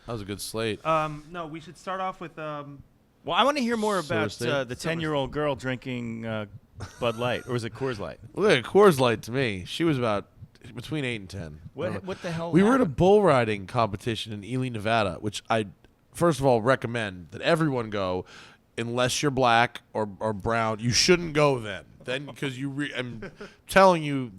That was a good slate. No, we should start off with. Well, I want to hear more about State? the 10-year-old girl drinking Bud Light, or was it Coors Light? Look at Coors Light to me. She was about between 8 and 10. What the hell? We were at a happened? bull riding competition in Ely, Nevada, which I, first of all, recommend that everyone go, unless you're black or brown. You shouldn't go then. Then because I'm telling you,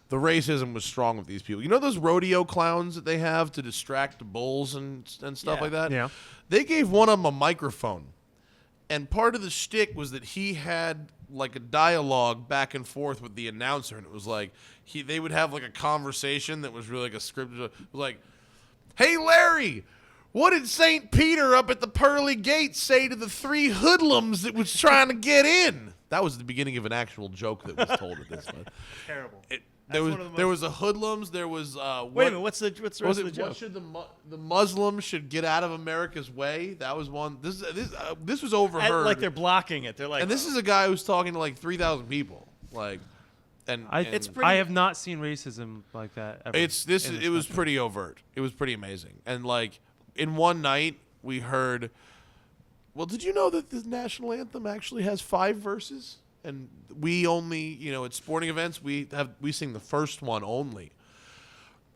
the racism was strong with these people. You know those rodeo clowns that they have to distract the bulls and stuff like that? Yeah. They gave one of them a microphone. And part of the shtick was that he had like a dialogue back and forth with the announcer. And it was like they would have like a conversation that was really like a script. It was like, hey, Larry, what did St. Peter up at the pearly gates say to the 3 hoodlums that was trying to get in? That was the beginning of an actual joke that was told at this one. Terrible. There was a hoodlums. There was Wait a minute. What's the rest of the joke? What should the Muslims should get out of America's way? That was one. This was overheard. Like they're blocking it. They're like, and this is a guy who's talking to like 3,000 people. Like, I have not seen racism like that ever. It was pretty overt. It was pretty amazing. And like in one night we heard. Well, did you know that the national anthem actually has 5 verses? And we only, at sporting events, we sing the first one only.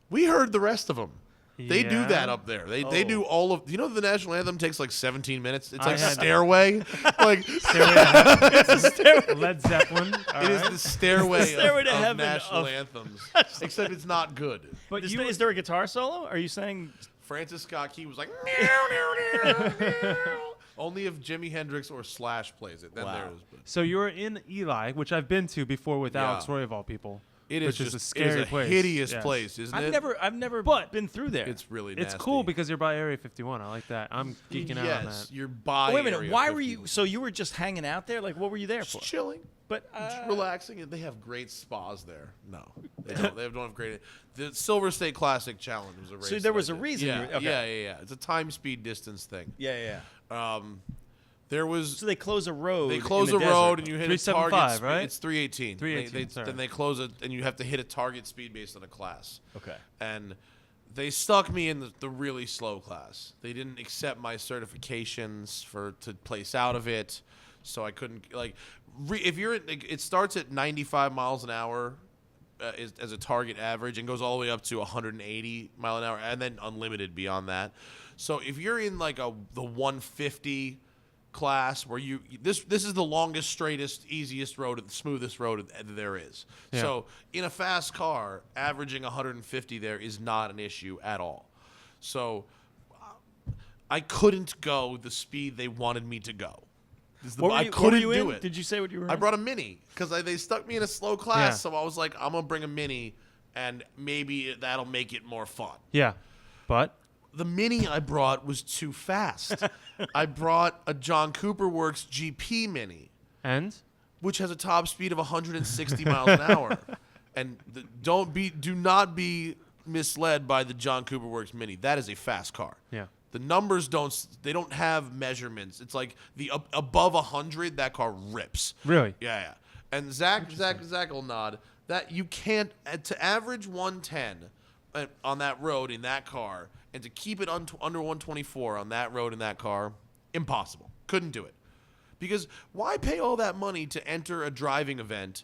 We heard the rest of them. They do that up there. They do all of. The national anthem takes like 17 minutes. It's like Stairway, like Stairway. Led Zeppelin. It is the Stairway Stairway to of Heaven national anthems. Except it's not good. But is there a guitar solo? Are you saying Francis Scott Key was like meow, meow, meow, meow. Only if Jimi Hendrix or Slash plays it. Then there is. So you're in Eli, which I've been to before with Alex Roy of all people. It is which is just a scary place. Hideous place, isn't it? I've never been through there. It's really nasty. It's cool because you're by Area 51. I like that. I'm geeking out on that. Yes, you're by. Wait a minute. Area Why 50. were you? So you were just hanging out there? Like, what were you there for? Just chilling, but relaxing. And they have great spas there. No, they don't. They don't have great. The Silver State Classic Challenge was a race. So there was a reason. Yeah, okay. yeah. It's a time, speed, distance thing. Yeah. There was. So they close a road. They close in a the road desert. and you hit a target. 375, right? It's 318. 318. Then they close it and you have to hit a target speed based on a class. Okay. And they stuck me in the really slow class. They didn't accept my certifications to place out of it, so I couldn't if you're it starts at 95 miles an hour. As a target average and goes all the way up to 180 mile an hour and then unlimited beyond that. So if you're in like the 150 class where this is the longest, straightest, easiest road, the smoothest road there is. Yeah. So in a fast car, averaging 150 there is not an issue at all. So I couldn't go the speed they wanted me to go. I couldn't do it. Did you say what you were? I brought a Mini because they stuck me in a slow class. So I was like, I'm gonna bring a Mini, and maybe that'll make it more fun. Yeah, but the Mini I brought was too fast. I brought a John Cooper Works GP Mini, which has a top speed of 160 miles an hour. And do not be misled by the John Cooper Works Mini. That is a fast car. Yeah. The numbers don't have measurements. It's like the above 100, that car rips. Really? Yeah. And Zach will nod that you can't to average 110 on that road in that car and to keep it under 124 on that road in that car, impossible. Couldn't do it. Because why pay all that money to enter a driving event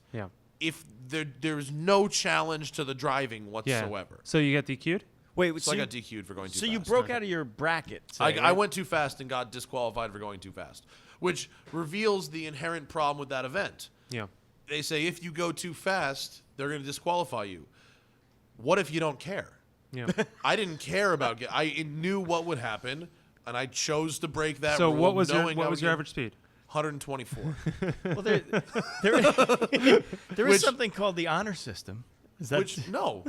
if there's no challenge to the driving whatsoever? Yeah. So you get DQ'd? Wait, so I got DQ'd for going too fast. So you broke out of your bracket. I went too fast and got disqualified for going too fast, which reveals the inherent problem with that event. Yeah. They say if you go too fast, they're going to disqualify you. What if you don't care? Yeah. I didn't care about I knew what would happen, and I chose to break that rule. So what was your average speed? 124. Well, there is something called the honor system. No.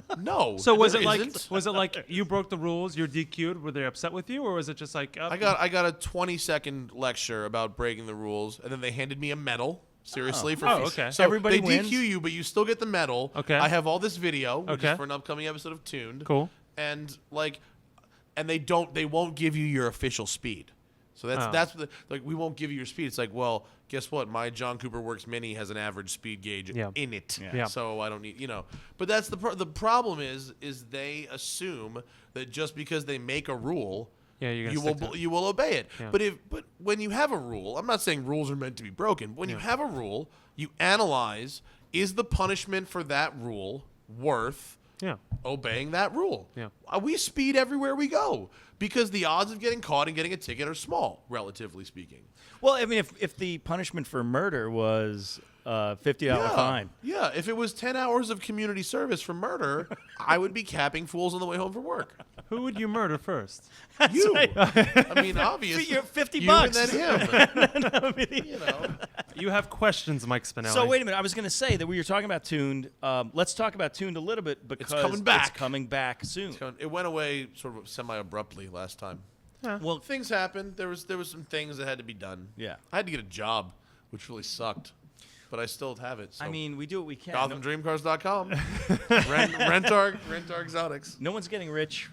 So was it like you broke the rules, you're DQ'd, were they upset with you, or was it just like I got a 20-second lecture about breaking the rules, and then they handed me a medal. Seriously, okay. So everybody they wins? DQ you, but you still get the medal. Okay. I have all this video, which is for an upcoming episode of Tuned. Cool. And they won't give you your official speed. So that's we won't give you your speed. It's like, well, guess what? My John Cooper Works Mini has an average speed gauge in it. Yeah. So I don't need, But that's the problem is they assume that just because they make a rule Yeah, you're you gonna stick to it. you will obey it. Yeah. But when you have a rule, I'm not saying rules are meant to be broken. When you have a rule, you analyze, is the punishment for that rule worth Yeah. obeying that rule? Yeah. We speed everywhere we go because the odds of getting caught and getting a ticket are small, relatively speaking. Well, I mean, if the punishment for murder was $50 fine. Yeah, if it was 10 hours of community service for murder, I would be capping fools on the way home from work. Who would you murder first? You. right. I mean, obviously. You're $50 you and then him. You know. You have questions, Mike Spinelli. So wait a minute. I was going to say that we were talking about Tuned. Let's talk about Tuned a little bit because coming back. It's coming back soon. It went away sort of semi-abruptly last time. Well, Things happened. There was some things that had to be done. Yeah. I had to get a job, which really sucked. But I still have it. So. I mean, we do what we can. GothamDreamCars.com. rent our exotics. No one's getting rich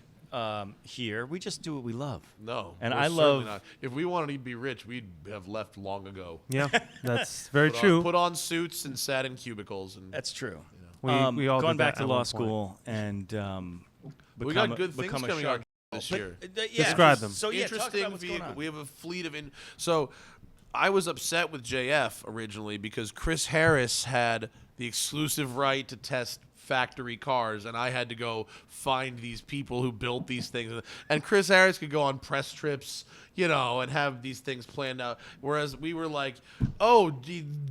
here. We just do what we love. No. And we're I certainly love- not. If we wanted to be rich, we'd have left long ago. Yeah, that's very Put true. put on suits and sat in cubicles. And That's true. We all going did back that to at law one point. school and we got good things coming shark. out this But, year. yeah, Describe them. So yeah, talk Interesting about what's going vehicle. on. We have a fleet of So I was upset with JF originally because Chris Harris had the exclusive right to test factory cars, and I had to go find these people who built these things. And Chris Harris could go on press trips, you know, and have these things planned out. Whereas we were like, oh,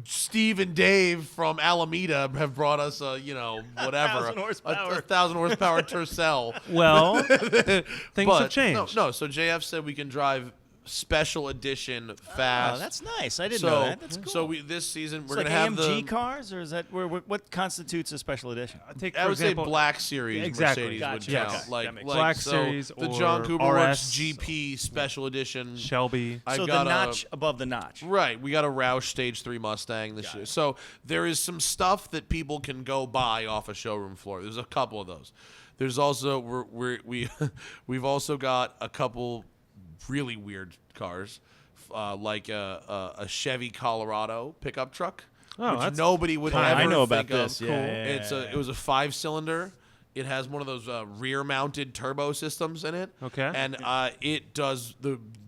Steve and Dave from Alameda have brought us a, you know, whatever, 1,000 horsepower. a 1,000 horsepower Tercel. Well, things But have changed. No. So JF said we can drive special edition fast. Oh, that's nice. I didn't so, know that. That's cool. So we this season It's we're like gonna have AMG the. cars, or is that what constitutes a special edition? Take, I for would example, say Black Series Exactly. Mercedes Gotcha. would Yes. count. Okay. Like, That makes like Black so Series the or John Cooper Works RS. GP Special Edition. Shelby. I've So the got notch above the notch. Right, we got a Roush Stage 3 Mustang this year. So there is some stuff that people can go buy off a showroom floor. There's a couple of those. There's also we've also got a couple really weird cars, like a Chevy Colorado pickup truck, Oh, which that's nobody would kinda- ever I know about think of. this. Yeah, It was a 5-cylinder. It has one of those rear-mounted turbo systems in it. Okay. And it does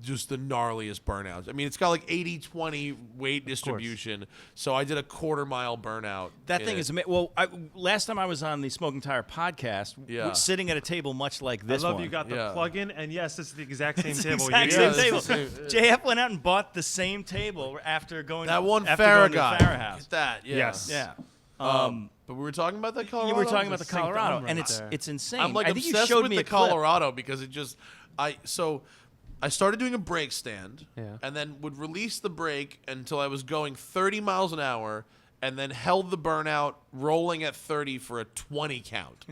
just the gnarliest burnouts. I mean, it's got like 80-20 weight distribution. So I did a quarter-mile burnout. That in thing it. is amazing. Well, last time I was on the Smoking Tire podcast, Yeah. sitting at a table much like I this love one. you got the Yeah. plug-in, and yes, this is the exact same It's the table. exact you same used. Yeah, table. it's the same- JF went out and bought the same table after going That one after Farah going to the guy. Farah house. Get that. Yeah. Yes. Yeah. But we were talking about that Colorado. You were talking about the Just sink Colorado, down and right there. it's insane. I'm like I think you obsessed showed with me the a clip. Colorado because it just I started doing a brake stand Yeah. and then would release the brake until I was going 30 miles an hour and then held the burnout rolling at 30 for a 20 count.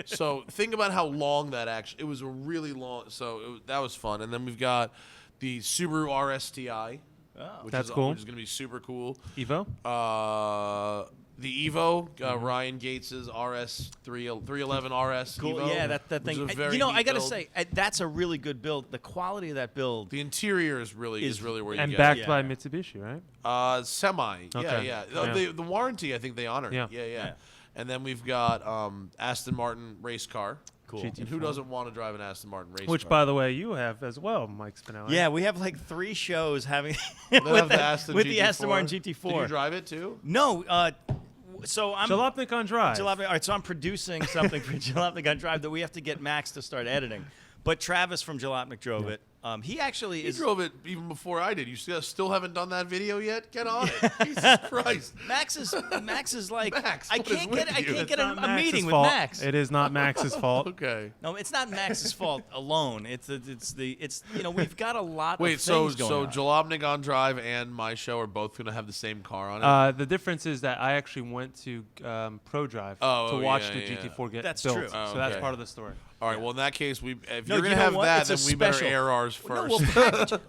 So think about how long that actually, it was a really long, so that was fun. And then we've got the Subaru RSTI, which That's is, cool. which is going to be super cool. Evo. The Evo, Ryan Gates's RS 311 RS. Cool. Evo, Yeah, that which thing. is a very You know, I neat gotta build. say, that's a really good build. The quality of that build. The interior is really where you And get backed it. by Mitsubishi, right? Semi. Okay. Yeah. Yeah. The warranty, I think they honored. Yeah. Yeah. And then we've got Aston Martin race car. Cool. GT4. And who doesn't want to drive an Aston Martin race Which, car? by the way, you have as well, Mike Spinelli. Yeah, we have like 3 shows having They with, have the Aston with GT4. the Aston Martin GT4. Did you drive it too? No, so I'm Jalopnik on Drive. All right, so I'm producing something for Jalopnik on Drive that we have to get Max to start editing. But Travis from Jalopnik drove it. He actually You is. drove it even before I did. You still haven't done that video yet? Get on it. Jesus Christ. Max is like Max, I what is can't with get I you? can't It's get not a Max's meeting with fault. Max. It is not Max's fault. Okay. No, it's not Max's fault alone. It's we've got a lot Wait, of so things going on. Jalopnik on Drive and my show are both going to have the same car on it? The difference is that I actually went to Pro Drive Oh, to watch yeah, the yeah. GT4 get That's built. true. So Oh, that's okay. part of the story. All right. Well, in that case, if No, you're going you to know have what? that, It's then a we better special- air ours No, first. we'll package.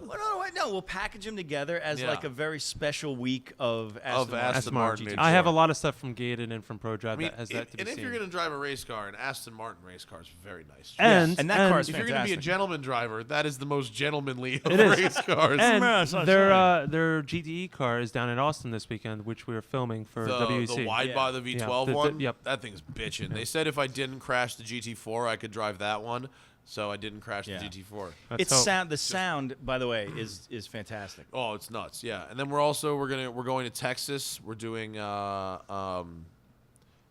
No, we'll package them together as Yeah. like a very special week of Aston Aston Martin. GT4. I have a lot of stuff from Gated and from Pro I Drive mean, that has that to be and if seen. you're going to drive a race car, an Aston Martin race car is very nice. and that car is if you're going to be a fantastic. gentleman driver, that is the most gentlemanly of It is. race cars. and Yes, I'm their GTE car is down in Austin this weekend, which we are filming for WEC. the wide Yeah. body, the V12 Yeah, one, yep. that thing's bitching. They said if I didn't crash the GT4, I could drive drive that one, so I didn't crash Yeah. the GT4. Let's hope. The sound, by the way, is fantastic. Oh, it's nuts, yeah. And then we're going to Texas. We're doing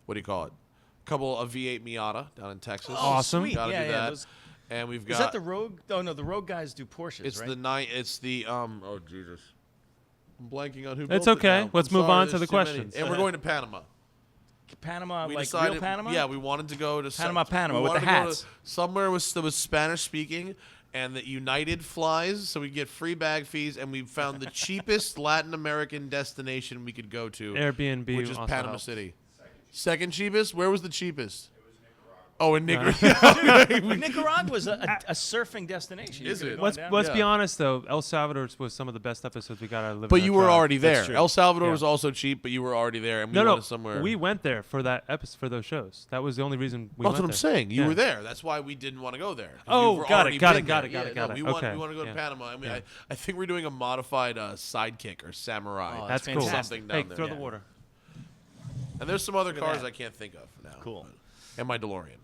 what do you call it? A V8 Miata down in Texas. Oh, Awesome. Sweet. Gotta yeah, do yeah. that. Those, And we've got. is that the Rogue? Oh no, the Rogue guys do Porsches, It's right? It's the Oh Jesus. I'm blanking on who. It's built okay. It now. Let's I'm move sorry, on to there's the too many. questions. And we're going to Panama. Panama, We like decided, real Panama? Yeah, we wanted to go to Panama we with the wanted to go to hats. somewhere that was Spanish speaking, and that United flies, so we get free bag fees, and we found the cheapest Latin American destination we could go to, Airbnb which is also Panama helps. City. Second cheapest? Where was the cheapest? Oh, in Nicaragua. Nicaragua was a surfing destination. You Is could've it? gone Let's down. be honest though. El Salvador was some of the best episodes we got out of living. But on you were Tribe. already there. true. El Salvador Yeah. was also cheap, but you were already there, and we No, wanted somewhere. we went there for that episode for those shows. That was the only reason we That's went what I'm there. saying. You Yeah. were there. That's why we didn't want to go there. 'Cause Oh, we were got it, already got been it, got there. it, got it, Yeah, got no, it. We want Okay, to go to yeah. Panama. I mean, Yeah. I think we're doing a modified sidekick or samurai. Oh, That's cool. fantastic. Something down Hey, there. throw Yeah. the water. And there's some other at cars that. I can't think of now. Cool. And my DeLorean.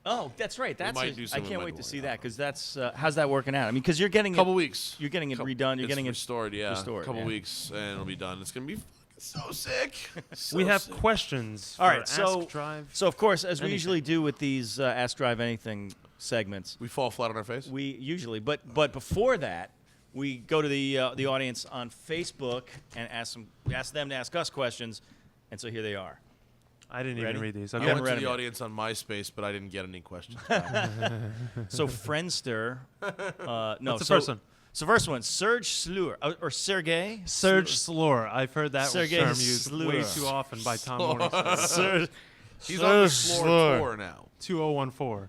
Oh, that's right. That's might do I some of can't my wait to DeLorean. see that because that's how's that working out? I mean, because you're getting Couple it, weeks. You're getting it Couple- redone. You're it's getting it restored. Yeah. restored, Couple yeah. weeks and it'll be done. It's gonna be so sick. We have sick. questions. All for right, so Ask Drive. so of course, as we Anything. usually do with these Ask Drive Anything segments, We fall flat on our face. we usually, but before that, we go to the audience on Facebook and ask them to ask us questions, and so here they are. I didn't Ready? even read these. I Okay. haven't went read to the them yet. audience on MySpace, but I didn't get any questions. So Friendster, no, What's the so, first one? So first one, Serge Slur or Sergey. Serge Slur. I've heard that Sergey term used way Slur. too often by Tom Morningstar. Serge. He's on the Serge floor tour now. 2014.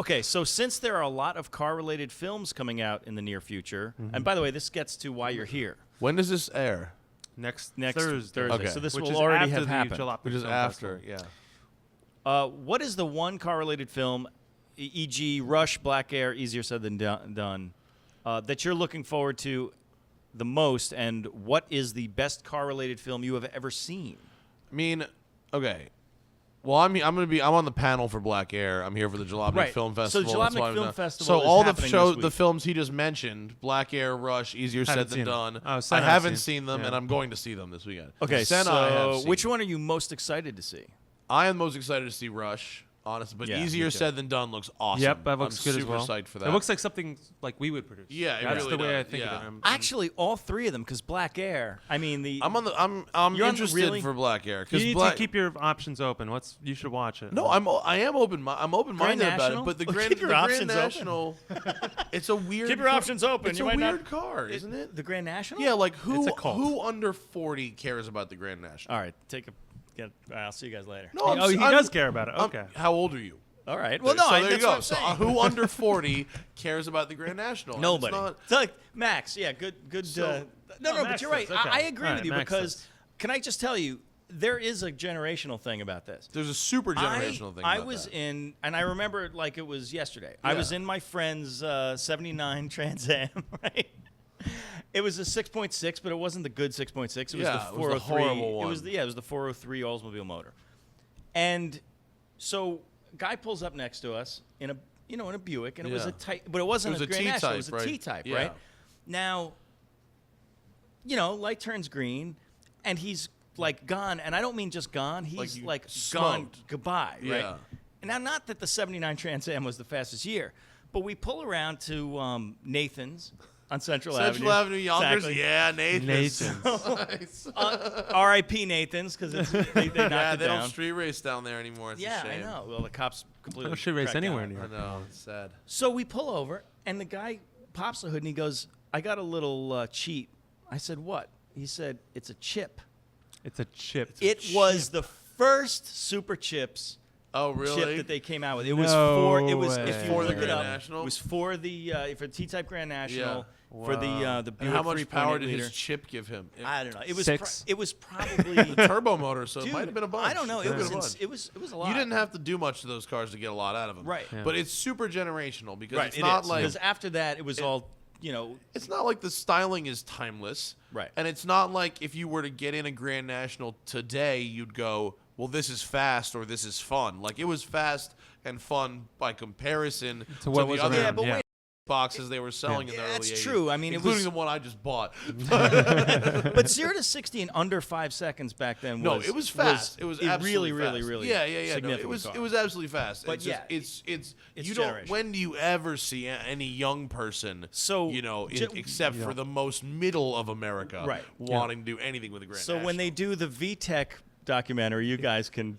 Okay, so since there are a lot of car-related films coming out in the near future, and by the way, this gets to why you're here. When does this air? Next Thursday. Okay. So this which will is already after have the happened. Jalopnik Which is Film after, Festival. yeah. What is the one car-related film, e.g., Rush, Black Air, Easier Said Than Done, that you're looking forward to the most, and what is the best car-related film you have ever seen? I mean, okay. Well, I'm on the panel for Black Air. I'm here for the Jalopnik Right. Film So the Festival. That's Jalopnik why I'm Film not- Festival So is all the happening this week. the films he just mentioned, Black Air, Rush, Easier Haven't Said Than seen them. Done. Oh, I Senna I've haven't seen. seen them, Yeah. and I'm going to see them this weekend. Okay, Senna I have so seen. which one are you most excited to see? I am most excited to see Rush, honestly, but Yeah, me Easier too. Said Than Done looks awesome. Yep, that looks I'm good as super well. psyched for that. It looks like something like we would produce. Yeah, it that's really the way I does, think yeah. of it. Actually, all three of them, because Black Air. I mean, I'm You're on the interested really- for Black Air you because need Black. to keep your options open. You should watch it. No, I am open. I'm open-minded about National? it, but the Well, Grand, keep your the Grand options open. National, it's a weird. Keep your car- options open. It's You a might not- weird car, isn't it? the Grand National. Yeah, like It's a cult. who under 40 cares about the Grand National? All right, I'll see you guys later. No, Oh, he does care about it. I'm- Okay. How old are you? All right. Well, no, so there you that's go. what I'm So saying. who under 40 cares about the Grand National? And Nobody. It's not, It's like Max, yeah, good. So- no, Oh, but Max you're right. does, okay. I agree All with right, you Max because does. can I just tell you, there is a generational thing about this. there's a super generational thing. I about was that. in, and I remember it like it was yesterday. I Yeah. was in my friend's '79 Trans Am, right? It was a 6.6, but it wasn't the good 6.6. It was Yeah, the it was the 403. horrible It was one. it was the 403 Oldsmobile motor. And so, guy pulls up next to us in a Buick, and it was Yeah. a type, but it wasn't It was a a Grand National. It T-type, was a right? T-type, Yeah. right? Now, light turns green, and he's like gone, and I don't mean just gone. He's you like gone smoked. goodbye, right? Yeah. And now, not that the '79 Trans Am was the fastest year, but we pull around to Nathan's on Central Avenue. Central Avenue Yonkers. Exactly. Yeah, Nathan's. Nathan's. R.I.P. Nathan's because they knocked Yeah, it they down. don't street race down there anymore. It's Yeah, a shame. I know. Well, the cops completely. No street race cracked anywhere down. near. I know. It's sad. So we pull over, and the guy pops the hood, and he goes, "I got a little cheat." I said, "What?" He said, "It's a chip." It's a chip. It was the first Super Chips Oh, really? chip that they came out with. It was No for if you way. For the look it Grand up, National? it was for the T-Type Grand National Yeah. for the Wow. Buick And how much 3.8 power did liter. his chip give him? I don't know. It was 6. it was probably Turbo motor, so Dude, it might have been a bunch. I don't know. It Could have was been a bunch. it was a lot. You didn't have to do much to those cars to get a lot out of them. Right. Yeah. But it's super generational because right. it's not like because after that it was all it's not like the styling is timeless. Right. And it's not like if you were to get in a Grand National today, you'd go, well, this is fast or this is fun. Like, it was fast and fun by comparison to what the was other around, but yeah. wait. boxes they were selling in the early That's 80s. true. I mean, it including was- the one I just bought. But 0 to 60 in under 5 seconds back then No, was it was fast. It was absolutely really, fast. really Yeah. No, significant it was car. it was absolutely fast. But it's yeah, just, it's it's you don't. generation. When do you ever see any young person? So, except for the most middle of America, Right. wanting to do anything with the Grand So when they National. do the VTech documentary, you guys can.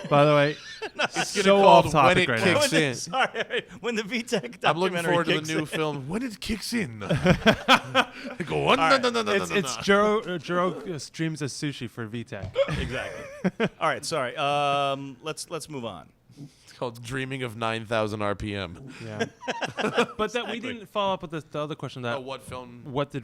By the way, It's gonna so called off topic When It right now. Kicks In. Sorry, when the VTech documentary I'm looking forward to the kicks new in. film When It Kicks In. They go on, no, no, no, no, no, It's no. Jiro streams as sushi for VTech. Exactly. All right, sorry. Let's move on. It's called Dreaming of 9,000 RPM. Yeah. But that we didn't follow up with the other question that Oh, what film? what did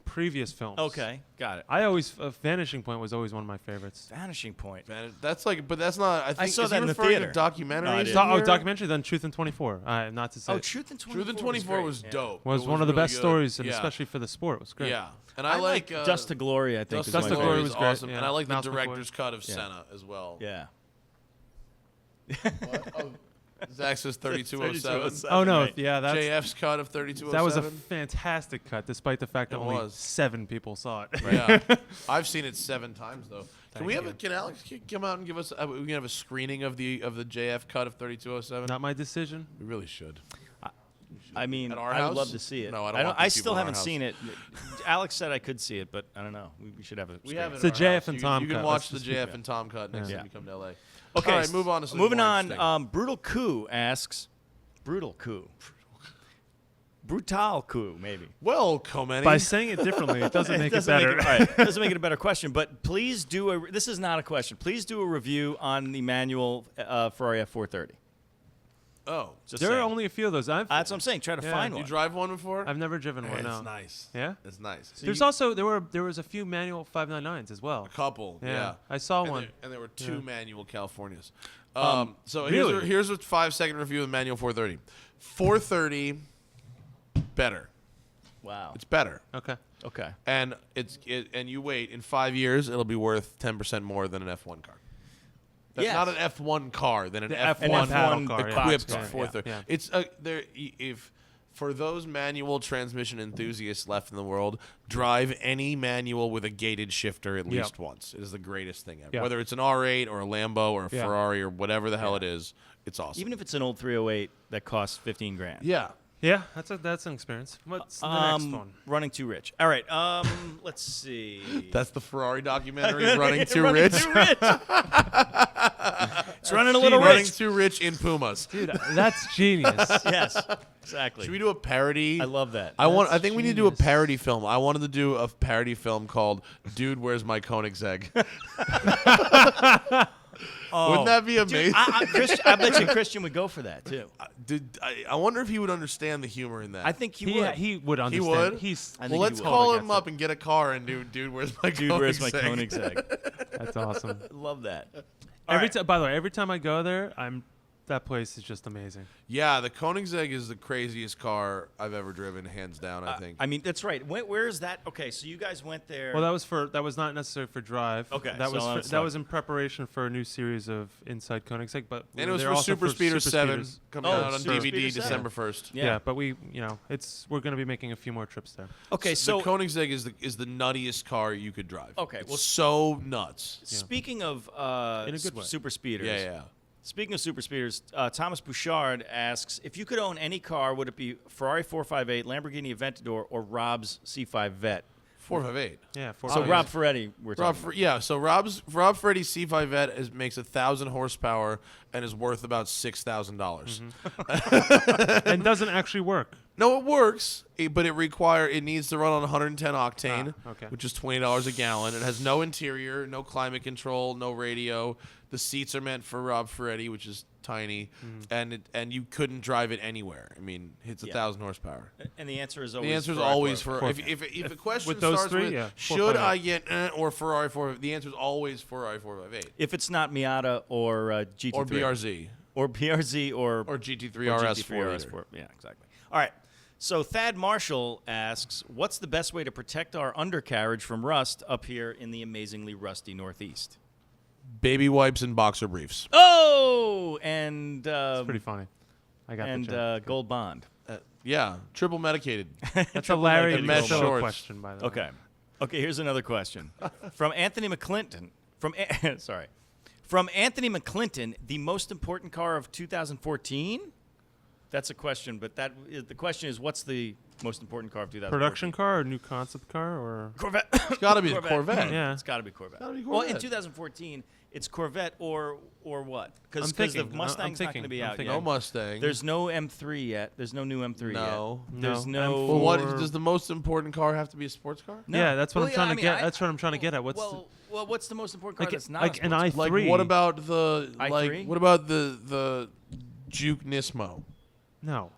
previous films? Okay, got it. I always Vanishing Point was always one of my favorites. Vanishing Point. That's like, but that's not. I think saw is that he in the referring theater. to documentaries. No, I didn't. Oh, here? documentary, then Truth in 24. Not to say Oh, it Truth in 24. Truth in 24 was great. dope. was It one of the really best good. stories, and Yeah. especially for the sport, it was great. Yeah, and I I like like Dust to Glory. I think Dust is to my to Glory Glory favorite. was was great, awesome, yeah. and I like the Mouse McCoy. director's cut of Yeah. Senna as well. Yeah. Zach says 3207. 3207. Oh no, Right. yeah, that's JF's cut of 3207. that was a fantastic cut, despite the fact that It only was. 7 people saw it. Yeah, I've seen it 7 times though. Can we have you. Can Alex come out and give us? We can have a screening of the JF cut of 3207. Not my decision. We really should. I mean, At our I would house? love to see it. No, I don't want I these people still in our haven't house. seen it. Alex said I could see it, but I don't know. We should have a. We have it. It's at the our JF house. and You- Tom You can cut. watch Let's the just JF keep and Tom cut next Yeah. time you come to LA. Okay, All right, move on to something moving more on. interesting. Brutal Coup asks, Brutal Coup, Brutal Coup, maybe. Well, Komeni. By saying it differently, it doesn't make it doesn't better. All right, doesn't make it a better question, but please do a. This is not a question. Please do a review on the manual Ferrari F430. Oh, Just There saying. are only a few of those. That's what I'm saying. Try to Yeah. find you one. drive one before? I've never driven one. It's No. nice. Yeah. It's nice. There's also there was a few manual 599s as well. A couple. Yeah. I saw And one. and there were 2 manual Californias. So really? here's a 5-second review of the manual 430. 430, better. Wow. It's better. Okay. Okay. And and you wait, in 5 years it'll be worth 10% more than an F1 car. That's Yes. not an F1 car, than an The F1, paddle car, yeah. equipped Yeah, 430. yeah. It's there if for those manual transmission enthusiasts left in the world, drive any manual with a gated shifter at least once. It is the greatest thing ever. Yeah. Whether it's an R8 or a Lambo or a Yeah. Ferrari or whatever the hell it is, it's awesome. Even if it's an old 308 that costs $15,000. yeah. Yeah, that's an experience. What's the next one? Running Too Rich. All right. Let's see. That's the Ferrari documentary, Running Too Running Rich. Too Rich. It's running a little Running rich. Too Rich in Pumas. Dude, that's genius. Yes, exactly. Should we do a parody? I love that. I think we need to do a genius. parody film. I wanted to do a parody film called "Dude, Where's My Koenigsegg?" Wouldn't that be amazing? I bet you Christian would go for that too. I wonder if he would understand the humor in that. I think he would. He would he understand. would. He's I think Well, he let's would. call Totally him gets up and get a car and do "Dude, Where's My Dude, where's my Koenigsegg?" Koenigsegg? that's awesome. Love that. By the way, every time I go there, that place is just amazing. Yeah, the Koenigsegg is the craziest car I've ever driven, hands down. I think. I mean, that's right. Where is that? Okay, so you guys went there. Well, that was not necessary for drive. Okay, that so was that's that fine. was in preparation for a new series of Inside Koenigsegg, but and it was they're for also Super Speeder 7 Speeders. coming Oh, out on Super DVD Speeder 7. December 1st. Yeah, but we're going to be making a few more trips there. Okay, so the Koenigsegg is the nuttiest car you could drive. Okay, It's well, so nuts. speaking of In a good way. super speeders. Yeah. Speaking of super speeders, Thomas Bouchard asks, if you could own any car, would it be Ferrari 458, Lamborghini Aventador, or Rob's C5 Vet? 458. Yeah, So Rob Ferretti, we're talking about. So Rob Ferretti's C5 Vet makes 1,000 horsepower and is worth about $6,000. and doesn't actually work. No, it works, but it needs to run on 110 octane, okay. which is $20 a gallon. It has no interior, no climate control, no radio. The seats are meant for Rob Ferretti, which is tiny, and you couldn't drive it anywhere. I mean, it's 1,000 horsepower. And the answer is always The answer is Ferrari always 458. for if a question with those starts three, with yeah, should 458. I get or Ferrari 4, the answer is always Ferrari 458 If it's not Miata or GT3. or BRZ Or BRZ or GT3 or RS GT3 RS 4. Yeah, exactly. All right. So Thad Marshall asks, what's the best way to protect our undercarriage from rust up here in the amazingly rusty Northeast? Baby wipes and boxer briefs. Oh, and It's pretty funny. I got the joke. Gold Bond. Yeah, triple medicated. That's a Larry medicated mesh Show shorts. question, by the way. Okay. Here's another question from Anthony McClinton. From Anthony McClinton, the most important car of 2014. That's a question, but the question is, what's the most important car of 2014? Production car or new concept car or Corvette. It's got to be the Corvette. Yeah. It's got to be Corvette. Gotta be Well, in Corvette. 2014, it's Corvette or what? Because I'm the thinking. Mustang's I'm not going to be thinking. out I'm yet. No Mustang. There's no M3 yet. There's no new M3 No. yet. There's No. no. Well, what Or- does the most important car have to be a sports car? No. Yeah, that's what Well, I'm trying I to mean, get. That's what I'm trying to get at. What's well, what's the most important car like that's not like a an sports car? i3? Like what about the i3? what about the Juke Nismo? No.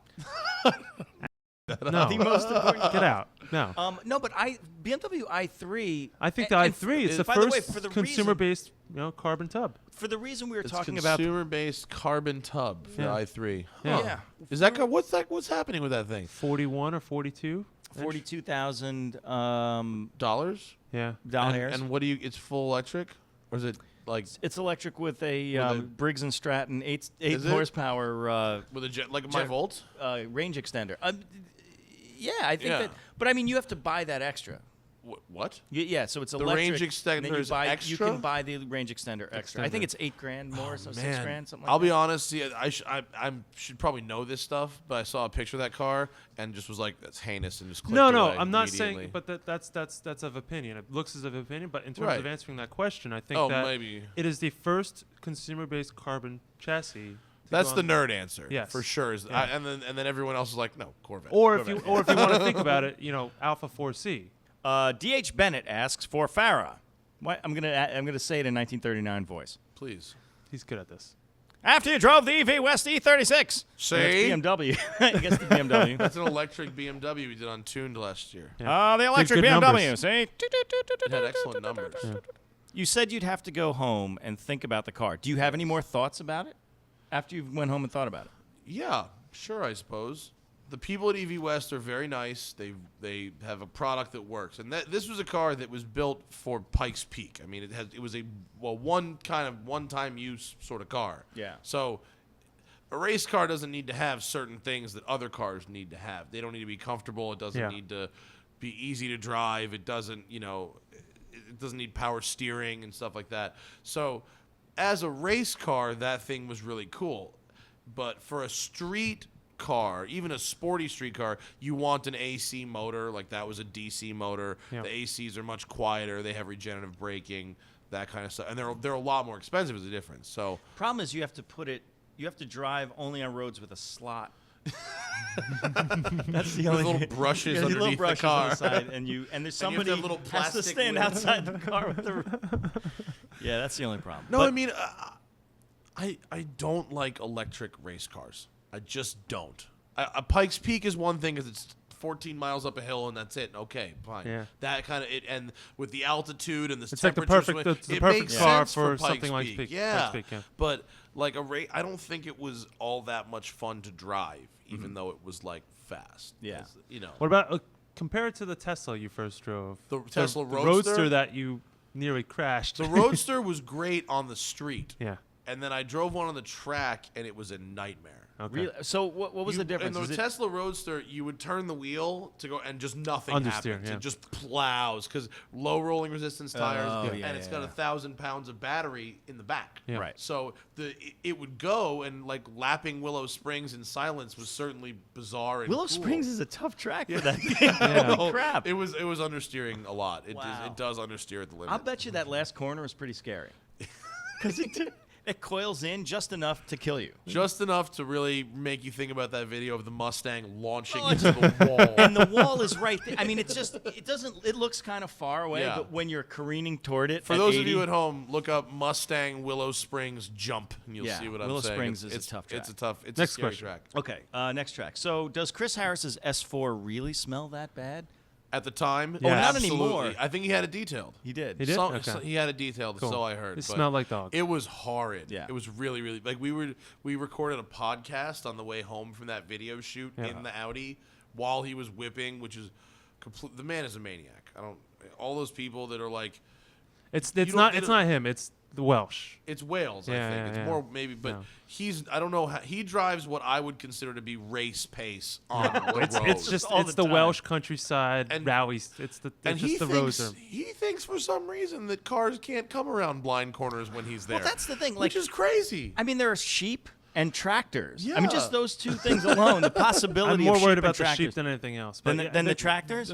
The No. most important. Get out. No. No, but BMW i3. I think the and i3 is the by the way, first for the consumer-based, carbon tub. For the reason we were It's talking about. consumer-based carbon tub for Yeah. i3. Yeah. Yeah. Is that what's happening with that thing? 41 or 42? 42,000 Dollars? Yeah. dollars. And what do you? It's full electric, or is it like It's electric with a With a- Briggs and Stratton 8 Is it? horsepower with a jet like my Jet- Volt? range extender. Yeah, I think Yeah. that. But I mean, you have to buy that extra. What? Yeah, so it's The electric. range and then extender you is buy, You extra? can buy the range extender extra. I think Extender. it's $8,000 more, so $6,000, something like I'll that. be honest. See, I should probably know this stuff, but I saw a picture of that car and just was like, "That's heinous," and just clicked No, away I'm not immediately. saying, but that's of opinion. It looks as of opinion, but in terms Right. of answering that question, I think Oh, that maybe. it is the first consumer-based carbon chassis. to That's go the on- nerd answer. Yes. for sure. Yeah. And then everyone else is like, "No, Corvette." Or if you want to think about it, Alpha 4C. D.H. Bennett asks for Farah. I'm gonna say it in 1939 voice. Please. He's good at this. After you drove the EV West E36. See? That's BMW. I guess the BMW. That's an electric BMW we did on Tuned last year. Yeah. The electric good BMW. numbers. See? It had excellent numbers. You said you'd have to go home and think about the car. Do you have any more thoughts about it after you went home and thought about it? Yeah, sure, I suppose. The people at EV West are very nice. They have a product that works, and this was a car that was built for Pikes Peak. I mean, it was a one-time use sort of car. Yeah. So a race car doesn't need to have certain things that other cars need to have. They don't need to be comfortable. It doesn't Yeah. need to be easy to drive. It doesn't, it doesn't need power steering and stuff like that. So as a race car, that thing was really cool. But for a street car, even a sporty street car, you want an AC motor. Like that was a DC motor. Yeah. The ACs are much quieter. They have regenerative braking, that kind of stuff. And they're a lot more expensive as a difference. So Problem is you have to drive only on roads with a slot. That's the with only little brushes Yeah, underneath little brushes the car. on the side, and there's And you have somebody to have little has to plastic stand wheels. outside the car with the. Yeah, that's the only problem. No, But I mean, I don't like electric race cars. I just don't. A Pikes Peak is one thing because it's 14 miles up a hill and that's it. Okay, fine. Yeah. That kind of it, and with the altitude and the It's like the temperature perfect- swing, it's the it perfect makes car sense for Pikes something like Peak. Yeah. Pikes Peak, yeah. But like I don't think it was all that much fun to drive, even though it was like fast. Yeah. 'Cause, What about compare it to the Tesla you first drove? The Tesla the Roadster? that you nearly crashed. The Roadster was great on the street. Yeah. And then I drove one on the track, and it was a nightmare. Okay. Really, so what was the difference? In Is the it- Tesla Roadster, you would turn the wheel to go, and just nothing Understeer, happens. yeah. It just plows because low rolling resistance tires, Oh, and yeah, it's got yeah. 1,000 pounds of battery in the back. Yeah. Right. So it would go, and like lapping Willow Springs in silence was certainly bizarre and Willow cool. Springs is a tough track for that. Yeah. Holy crap! It was understeering a lot. Wow. It does understeer at the limit. I'll bet you that last corner is pretty scary because it coils in just enough to kill you. Just enough to really make you think about that video of the Mustang launching Oh, into the wall. And the wall is right there. I mean, it looks kind of far away, Yeah. but when you're careening toward it, For at those 80, of you at home, look up Mustang Willow Springs jump, and you'll Yeah, see what I'm Willow saying. Springs is a It's tough It's a track. tough. It's Next a scary question. track. Okay, next track. So, does Chris Harris's S4 really smell that bad? At the time, Oh, not absolutely. anymore. I think he had it detailed. He did. He did? Some- Okay. He had it detailed, Cool. so I heard. It but smelled like dog. It was horrid. Yeah. It was really, really like we recorded a podcast on the way home from that video shoot Yeah. in the Audi while he was whipping, which is complete. The man is a maniac. All those people that are like It's don't- not they it's don't- not him. It's the Welsh. It's Wales, I Yeah, think. yeah, It's yeah. more maybe, but No. I don't know how he drives what I would consider to be race pace on the road. It's just all it's the the time. Welsh countryside And- rallies. It's the and he just the roads thinks are. he thinks for some reason that cars can't come around blind corners when he's there. Well, that's the thing. which Like, is crazy. I mean, there are sheep and tractors. I mean, Yeah. just those two things alone, the possibility I'm more of worried sheep about and the tractors. sheep than anything else. Than But the tractors?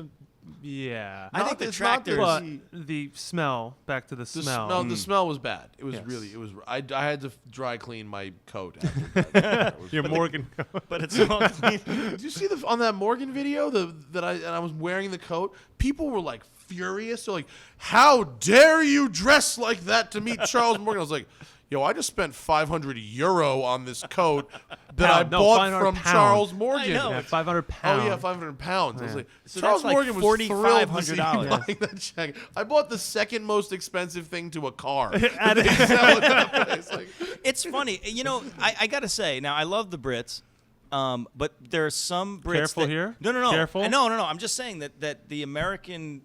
Yeah. I think the It's not tractors. But the smell. Back to the The smell. the smell was bad. It was Yes. really. It was. I had to dry clean my coat. After that. Your Morgan. but it's all clean. Did you see on that Morgan video that I was wearing the coat? People were like furious. They're like, "How dare you dress like that to meet Charles Morgan?" I was like, "Yo, I just spent €500 on this coat that I Pound. No, bought 500 from pounds. Charles Morgan." I know. Yeah, 500 pounds. Oh yeah, 500 pounds. I was Yeah. like, So Charles that's like Morgan was thrilled to see me $4,500. buying that jacket. I bought the second most expensive thing to a car. that they sell at that place. Like, It's funny. You know, I got to say, now, I love the Brits, but there are some Brits Careful that, here. No. Careful. No. I'm just saying that the American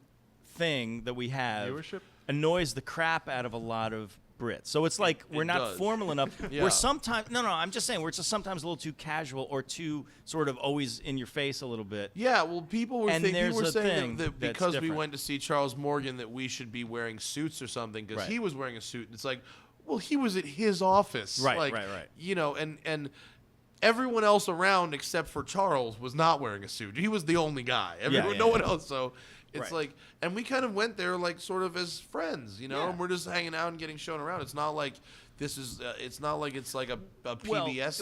thing that we have Viewership? annoys the crap out of a lot of Brits. So it's like we're not does. formal enough. Yeah. We're sometimes I'm just saying we're just sometimes a little too casual or too sort of always in your face a little bit. yeah, well, people were And thinking, there's were a saying thing that that's because we different. went to see Charles Morgan that we should be wearing suits or something because Right. he was wearing a suit. And it's like, well, he was at his office. Right, like, right. You know, and everyone else around except for Charles was not wearing a suit. He was the only guy. No one else. So it's Right. like, and we kind of went there like sort of as friends, you know, Yeah. and we're just hanging out and getting shown around. It's not like this is. It's not like it's like a PBS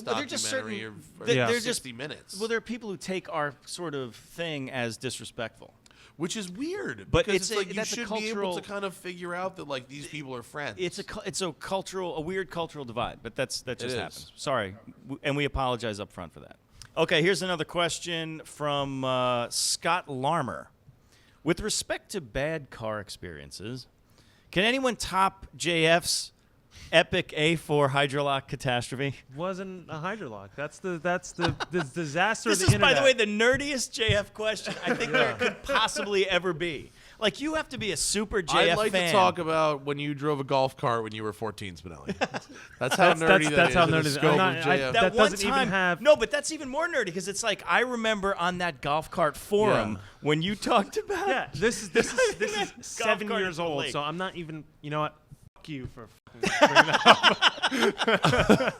well, they're just documentary certain- or they're 60 just- minutes. Well, there are people who take our sort of thing as disrespectful. Which is weird, But because it's it's like a- you that's a should be able cultural- to kind of figure out that like these people are friends. It's a weird cultural divide, but that just is. happens. Sorry, and we apologize up front for that. Okay, here's another question from Scott Larmer. With respect to bad car experiences, can anyone top JF's epic A4 hydrolock catastrophe? Wasn't a hydrolock. That's the disaster This of the is, by internet. the way, the nerdiest JF question I think there could possibly ever be. Like, you have to be a super JF I'd like fan. to talk about when you drove a golf cart when you were 14, Spinelli. That's how nerdy that that's is how in the nerdy- scope I'm not- of I- JF. that one doesn't even time, have- No, but that's even more nerdy because it's like I remember on that golf cart forum Yeah. when you talked about. Yeah, this is Golf 7 cart years in the old, lake. so I'm not even. You know what? Fuck you for fucking bringing that up.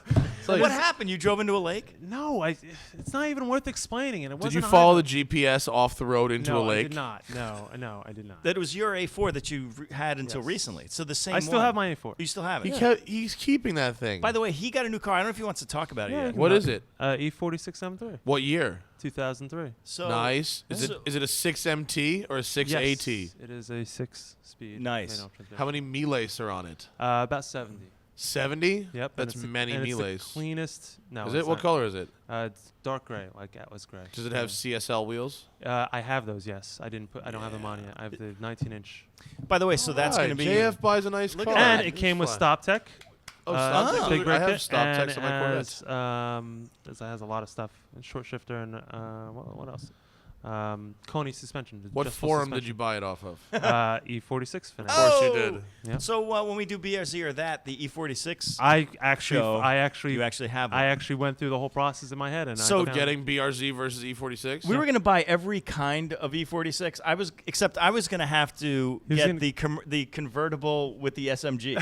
What happened? You drove into a lake? No, it's not even worth explaining. And it Did wasn't you a follow hydrolock. the GPS off the road into No, a lake? I did not. No, I did not. That was your A4 that you had until Yes. recently. So the same. I still one. have my A4. You still have it. He's keeping that thing. By the way, he got a new car. I don't know if he wants to talk about it Yeah, yet. What is it? E46 M3, What year? 2003. So Nice. Is so- it a 6MT or a 6AT? Yes, it is a 6-speed. Nice. manual transmission. How many melays are on it? About 70. 70? Yep. and That's it's the- many and it's the melays. cleanest. No. Is it's it? What not. color is it? It's dark gray, like Atlas gray. Does it have CSL wheels? I have those. Yes, I don't have them on yet. I have the 19-inch. By the way, so that's going to be. JF buys a nice Look car. at that. And it came with Stop Tech. Oh, stop Oh. tech. Big I have Ricket, stop and techs on my Corvettes. it has a lot of stuff. Short shifter and what else? Coney suspension. What adjustable forum did suspension. you buy it off of? E46 finance. Of course you Oh! did. Yeah. So when we do BRZ or that, the E46, I Show. actually you actually have one. I actually went through the whole process in my head, and So I found- Getting BRZ versus E46? We were going to buy every kind of E46. Except I was going to have to Who's get gonna- the convertible with the SMG.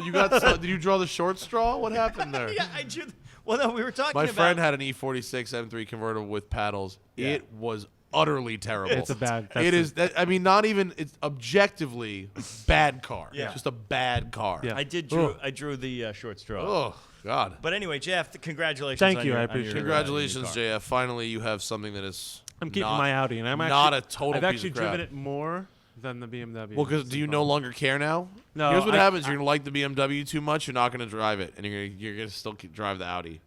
You got? Did you draw the short straw? What happened there? Yeah, I drew. Well, no, we were talking My about. friend had an E46 M3 convertible with paddles. Yeah. It was utterly terrible. It's a bad. It is. I mean, not even. It's objectively bad car. Yeah. Just a bad car. Yeah. I drew the short straw. Oh God. But anyway, Jeff, congratulations. Thank on you, your- I on appreciate your, it. Congratulations, your car. JF. Finally, you have something that is. I'm keeping not, my Audi, and I'm not actually, a total I've piece actually of crap. driven it more than the BMW. Well, because It's do you the no problem. longer care now? No, Here's what I- happens: you're gonna like the BMW too much. You're not gonna drive it, and you're gonna still drive the Audi.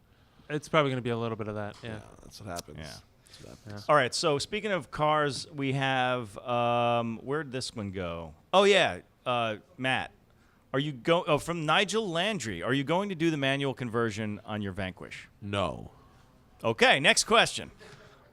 It's probably going to be a little bit of that. Yeah. That's what happens. Yeah. That's what happens. All right. So speaking of cars, we have where'd this one go? Oh yeah, Matt. Are you from Nigel Landry? Are you going to do the manual conversion on your Vanquish? No. Okay. Next question.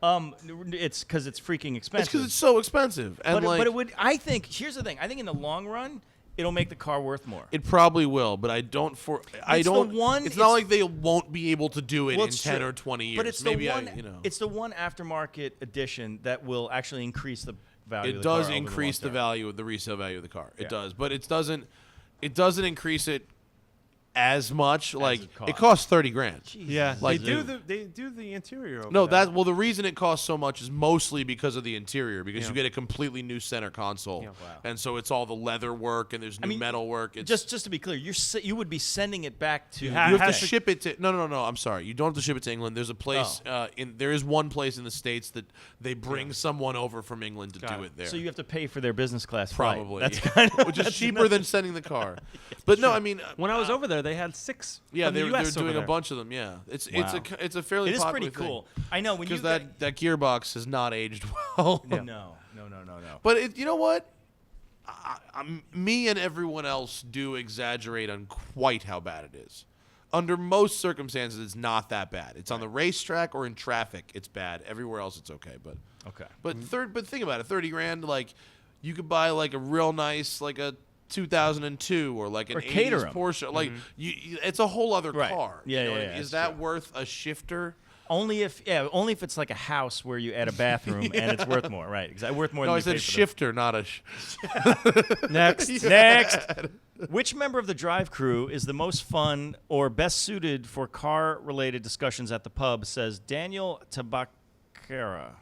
It's because it's freaking It's expensive. because it's so expensive. And but it would. I think here's the thing. I think in the long run, it'll make the car worth more. it probably will, but I don't. It's not like they won't be able to do it Well, in it's 10 true. or 20 years. But it's Maybe the one. It's It's the one aftermarket edition that will actually increase the value. it of the car does over increase the long term. value of the resale value of the car. Yeah. It does, but it doesn't. It doesn't increase it as much. Like it it costs. costs $30,000. Yeah, Like, they do the interior. Over No, there. the reason it costs so much is mostly because of the interior, because Yeah. you get a completely new center console, Yeah. Wow. and so it's all the leather work and there's new metal work. It's, Just to be clear, you would be sending it back to. You you have to has to- ship it to. No. I'm sorry. You don't have to ship it to England. There's a place there is one place in the States that they bring someone over from England to Got do it. it there. So you have to pay for their business class flight. Probably, That's yeah. kind of which is cheaper than sending the car. But no, I mean, When I was over there, they had 6. yeah, from the they're US over doing a there. bunch of them. Yeah, it's Wow. it's a fairly It is popular pretty cool. I know when you because that gearbox has not aged well. Yeah. No. But you know what? Me and everyone else do exaggerate on quite how bad it is. Under most circumstances, it's not that bad. It's on the racetrack or in traffic, it's bad. Everywhere else, it's okay. Okay. But think about it. $30,000, like you could buy like a real nice, like a 2002 or like an Or 80s cater 'em. Porsche. Like it's a whole other Right. car. Yeah, You know yeah, what I yeah, mean? Is that's that worth a shifter? Only if it's like a house where you add a bathroom and it's worth more, right? Exactly, worth more. No, than I you said paid for shifter, not a. Next. Next. Which member of the drive crew is the most fun or best suited for car-related discussions at the pub? Says Daniel Tabakara.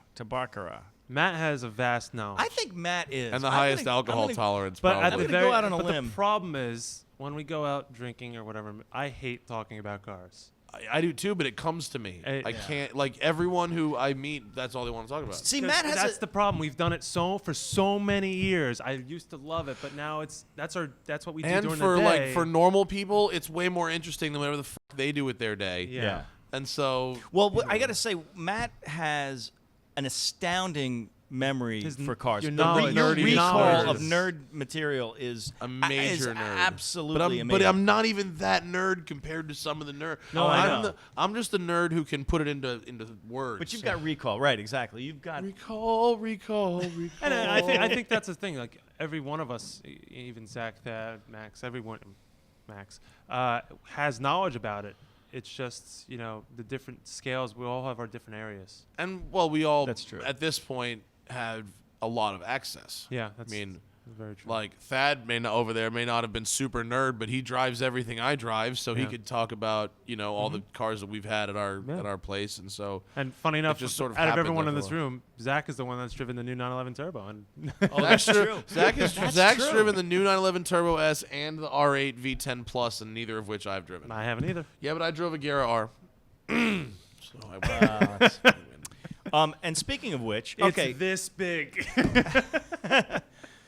Matt has a vast knowledge. I think Matt is. And the I'm highest gonna- alcohol I'm gonna- tolerance. But probably. at I'm the gonna very, go out on a but limb. the problem is when we go out drinking or whatever, I hate talking about cars. I do too, but it comes to me. I can't. Like everyone who I meet, that's all they want to talk about. See, 'Cause Matt has that's the problem. We've done it for so many years. I used to love it, but now that's what we do And during for the day. like for normal people, it's way more interesting than whatever the fuck they do with their day. yeah. And so Well, I got to say, Matt has an astounding memory His for cars. your The knowledge- your nerdy recall knowledge of is nerd material is a major nerd. Absolutely but amazing. I'm not even that nerd compared to some of the nerds. No, I know. I'm just a nerd who can put it into words. But you've got recall, right? Exactly. You've got. recall. And I think that's the thing. Like every one of us, even Zach, Thad, Max, everyone, Max, has knowledge about it. It's just the different scales. We all have our different areas. And well, we all That's true. at this point have a lot of access. Yeah, that's I mean, very true. like Thad over there may not have been super nerd, but he drives everything I drive, so he Yeah. could talk about all the cars that we've had at our Yeah. at our place, and so And funny enough, just sort of out of happened everyone there in for this a while. room, Zach is the one that's driven the new 911 Turbo. And Oh, that's true. Zach's true. driven the new 911 Turbo S and the R8 V10 Plus, and neither of which I've driven. I haven't either. Yeah, but I drove a Guerra R. So And speaking of which, okay. It's this big.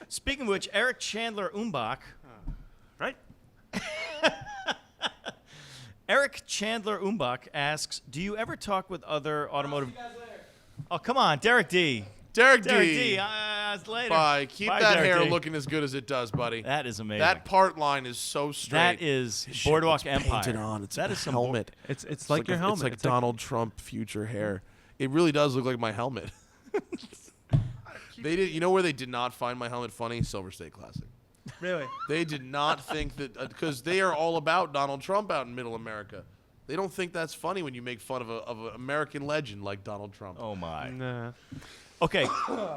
Speaking of which, Eric Chandler Umbach. Right? Eric Chandler Umbach asks, "Do you ever talk with other automotive?" Oh, come on, Derek D. Derek Derek D. D. Later. Bye. Keep Bye, that Derek hair D. looking as good as it does, buddy. That is amazing. That part line is so straight. That is Shit, Boardwalk it's Empire. painted on. It's that a is some helmet. It's like your helmet. It's like It's Donald Trump future hair. It really does look like my helmet. They did. You know where they did not find my helmet funny? Silver State Classic. Really? They did not think that because they are all about Donald Trump out in Middle America. They don't think that's funny when you make fun of an American legend like Donald Trump. Oh my. Nah. Okay,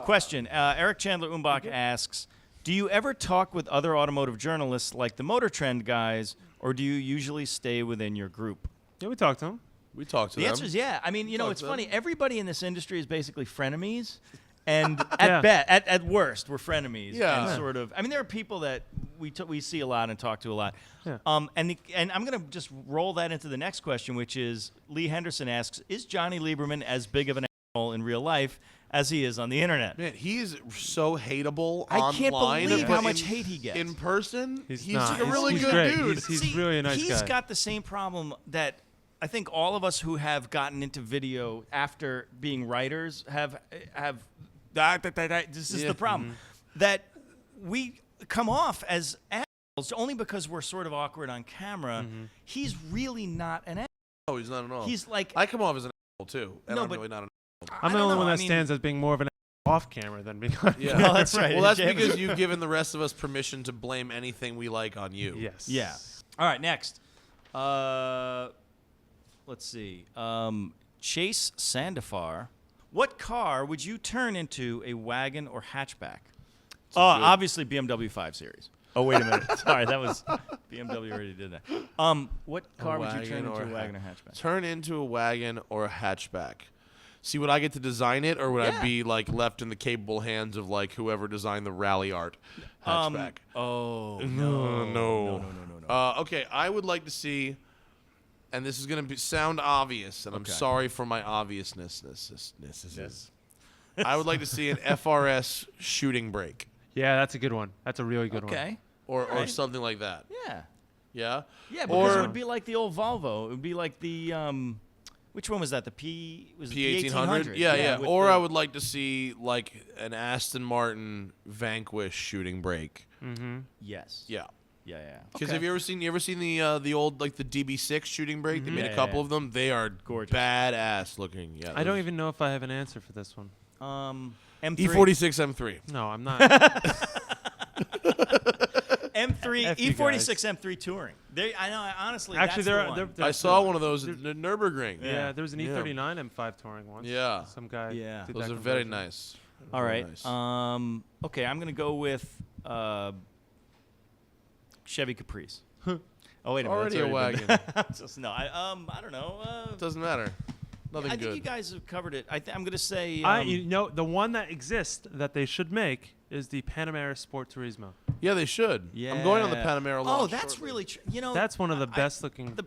question. Eric Chandler Umbach asks, "Do you ever talk with other automotive journalists like the Motor Trend guys, or do you usually stay within your group?" Yeah, we talked to him. We talked to The them. answer is yeah. I mean, Talk it's to funny. them. Everybody in this industry is basically frenemies. And Yeah. at worst, we're frenemies. Yeah. And sort of. I mean, there are people that we see a lot and talk to a lot. Yeah. And I'm going to just roll that into the next question, which is Lee Henderson asks, "Is Johnny Lieberman as big of an asshole in real life as he is on the internet?" Man, he's so hateable I online. can't believe but how much in- hate he gets. in person. He's He's not. like a really He's good great. dude. He's See, really a nice He's guy. got the same problem that I think all of us who have gotten into video after being writers have. This is Yeah. the problem that we come off as assholes only because we're sort of awkward on camera. He's really not an asshole. No, he's not at all. He's like I come off as an asshole too, and No, I'm but- really not an I'm the don't only know, one I that mean- stands as being more of an off camera than being on Yeah. camera. Oh, that's right. Well, that's Jam- because you've given the rest of us permission to blame anything we like on you. Yes. Yeah. All right, next. Let's see. Chase Sandifar. What car would you turn into a wagon or hatchback? Oh, good- obviously BMW 5 Series. Oh, wait a minute. Sorry, that was BMW already did that. What car would you turn into a wagon or hatchback? Turn into a wagon or a hatchback. See, would I get to design it, or would I be like left in the capable hands of like whoever designed the Rally Art hatchback? Oh, No. Okay, I would like to see, and this is going to sound obvious, and I'm Okay. sorry for my obviousness. I would like to see an FRS shooting brake, Yeah, that's a good one. That's a really good one. Okay. or Right. something like that. Yeah. Yeah. Yeah, because it Or would be like the old Volvo. It would be like the which one was that? The P1800. Yeah. with Or the- I would like to see like an Aston Martin Vanquish shooting brake. Mm-hmm. Yes. Yeah. Yeah. Because Okay. have you ever seen the old like the DB6 shooting brake? They made Yeah, a couple yeah. of them. They are Gorgeous. badass looking. Yeah. I don't even know if I have an answer for this one. M3 E46 M3. No, I'm not. M3 F you E46 M3 Touring. I know. Honestly, Actually, that's there the are. one. I saw one of those at the Nürburgring. Yeah, there was an Yeah. E39 M5 touring once. Yeah. Some guy. Yeah. Did Those that are very conversion. nice. All Very right. nice. Okay, I'm gonna go with Chevy Caprice. Oh wait a minute. Already a that's already wagon. been- Just, no, I don't know. Doesn't matter. Nothing I think good. you guys have covered it. I'm gonna say. You know, the one that exists that they should make is the Panamera Sport Turismo. Yeah, they should. I'm going on the Yeah. Panamera Oh, launch that's shortly. really you know. That's one of the best looking.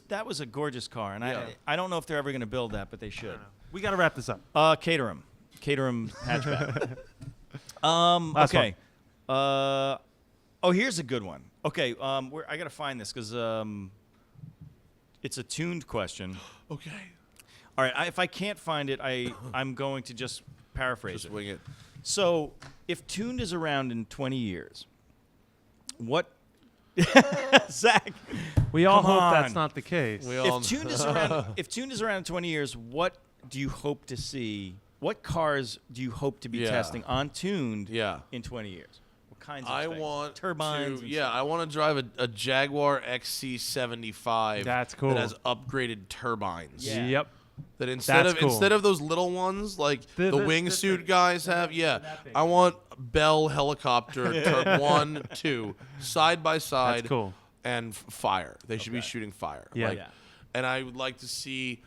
That was a gorgeous car, and Yeah. I don't know if they're ever gonna build that, but they should. We got to wrap this up. Caterham hatchback. Last Okay. Here's a good one. Okay. I gotta find this because it's a tuned question. Okay. All right. If I can't find it, I'm going to just paraphrase Just it. wing it. So, if tuned is around in 20 years, what? Zach. We all Come hope that's on. not the case. We all If tuned is around in 20 years, what do you hope to see? What cars do you hope to be Yeah. testing on tuned Yeah. in 20 years? What kinds of I things? want turbines. To, and yeah, stuff. I want to drive a Jaguar XC75. That's cool. That has upgraded turbines. Yeah. Yep. That instead That's of cool. instead of those little ones like the wingsuit guys have, yeah, that big. I want Bell helicopter Turb 1, 2 side by side. That's cool. And fire. They should be shooting fire. Yeah. Like, Yeah. And I would like to see,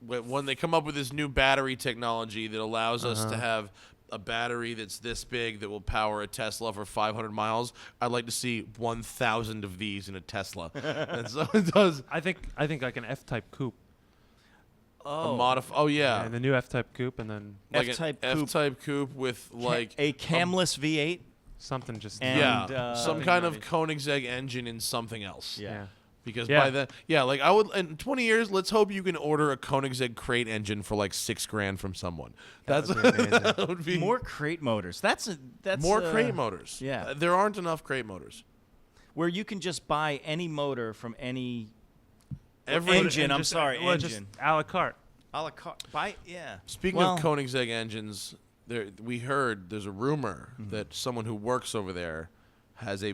when they come up with this new battery technology that allows us to have a battery that's this big that will power a Tesla for 500 miles, I'd like to see 1,000 of these in a Tesla. And so it does. I think like an F-type coupe. Oh yeah. And the new F-type coupe, and then Like F-type an coupe. F-type coupe with like a camless V8. something just. And, yeah, some something kind of nutty. Koenigsegg engine in something else. Yeah. Because Yeah. by then, like I would in 20 years, let's hope you can order a Koenigsegg crate engine for like $6,000 from someone. That's would be amazing. that would be More crate motors. That's more crate motors. yeah. There aren't enough crate motors. where you can just buy any motor from any Every engine. I'm just, sorry, well, just engine. a la carte. A la carte. Buy yeah. Speaking Well- of Koenigsegg engines, we heard there's a rumor that someone who works over there has a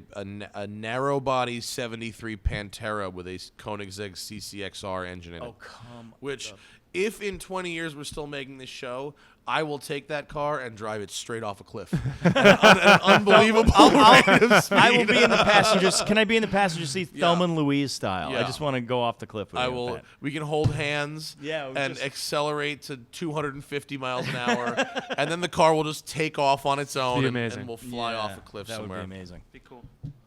narrow body 73 Pantera with a Koenigsegg CCXR engine in it. Oh come. Which, if in 20 years we're still making this show, I will take that car and drive it straight off a cliff. an unbelievable rate of speed. I will be in the passenger. Can I be in the passenger seat, Yeah. Thelma and Louise style? I Yeah. just want to go off the cliff. With I you will. with that. We can hold hands. Yeah, we and just- accelerate to 250 miles an hour, and then the car will just take off on its own, be and amazing. we'll fly Yeah, off a cliff that somewhere. would be amazing. Be cool.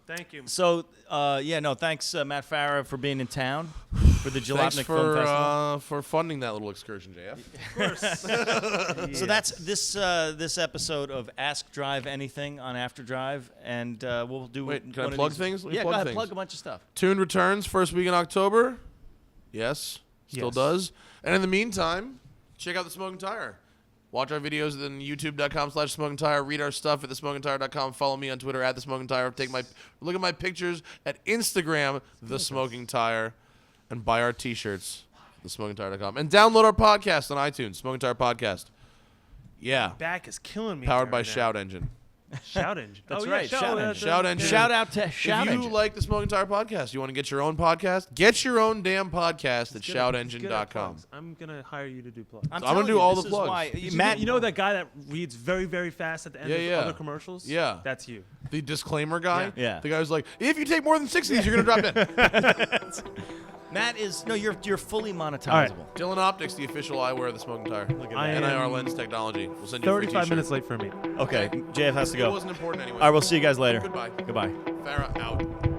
Thank you. So, thanks, Matt Farah, for being in town for the Thanks Jalopnik Film Festival. for funding that little excursion, JF. So that's this episode of Ask Drive Anything on After Drive, and we'll do. Wait, can I one of plug these- things? Let me Yeah, plug go ahead. things. Plug a bunch of stuff. Tune returns first week in October. Yes, still Yes. does. And in the meantime, check out the Smoking Tire. Watch our videos at youtube.com/smokingtire. Read our stuff at thesmokingtire.com. Follow me on Twitter at thesmokingtire. Look at my pictures at Instagram, The Smoking Tire, and buy our T-shirts. thesmokingtire.com. And download our podcast on iTunes, Smoking Tire Podcast. Yeah. Back is killing me. Powered by right now. Shout Engine. Shout Engine. That's oh, right, Yeah, Shout Engine. Shout Engine. Shout out to Shout If you Engine. like the Smoking Tire Podcast, you want to get your own podcast, get your own damn podcast at He's good at shoutengine.com. plugs. I'm going to hire you to do plugs. I'm gonna do all the plugs. Matt, You know that guy that reads very, very fast at the end Yeah, of yeah. other commercials? Yeah. That's you. The disclaimer guy? Yeah. The guy who's like, if you take more than 6 of these, you're going to drop in. Matt is you're fully monetizable. right. Dylan Optics, the official eyewear of the Smoking Tire. Look at I that. am NIR lens technology. We'll send you a free 35 t-shirt. minutes late for me. Okay, JF has to It go. wasn't important anyway. All right, we'll see you guys later. Goodbye. Goodbye. Farah out.